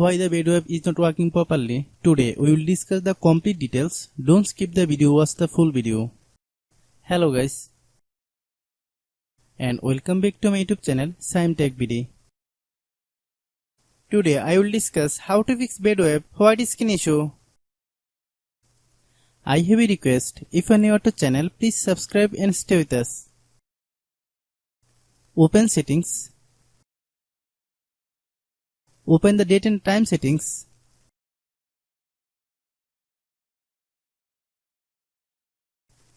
why the Badoo app is not working properly. Today we will discuss the complete details. Don't skip the video, watch the full video. Hello guys, and welcome back to my YouTube channel Shaem Tech BD. Today I will discuss how to fix Badoo app white screen issue. I have a request. If you are new to channel, please subscribe and stay with us. Open settings. Open the date and time settings.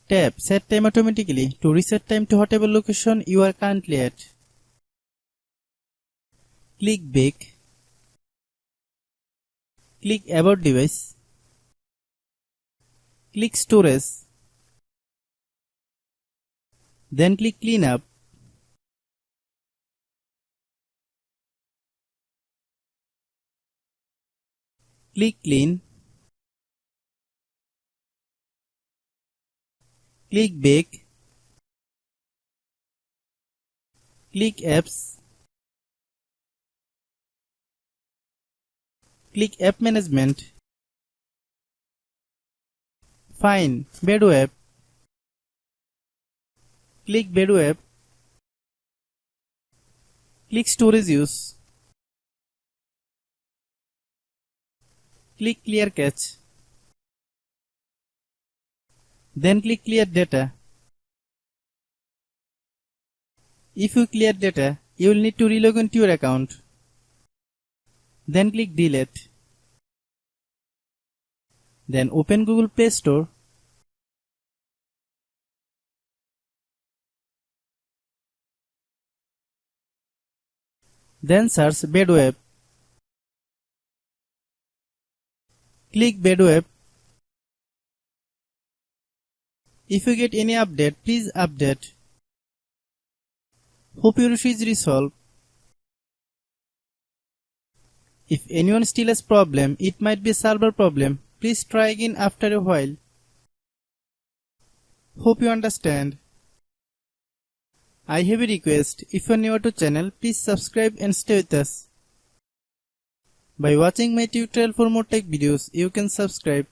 Tap Set Time automatically to reset time to whatever location you are currently at. Click Back. Click About Device. Click Storage. Then click Clean Up. Click Clean. Click Back. Click Apps. Click App Management. Find Badoo app. Click Badoo app. Click Storage Use. Click Clear Cache. Then click Clear Data. If you clear data, you will need to relog into your account. Then click Delete. Then open Google Play Store. Then search Badoo app. Click Badoo app. If you get any update, please update. Hope your issue is resolved. If anyone still has problem, it might be a server problem. Please try again after a while. Hope you understand. I have a request. If you are new to channel, please subscribe and stay with us. By watching my tutorial for more tech videos, you can subscribe.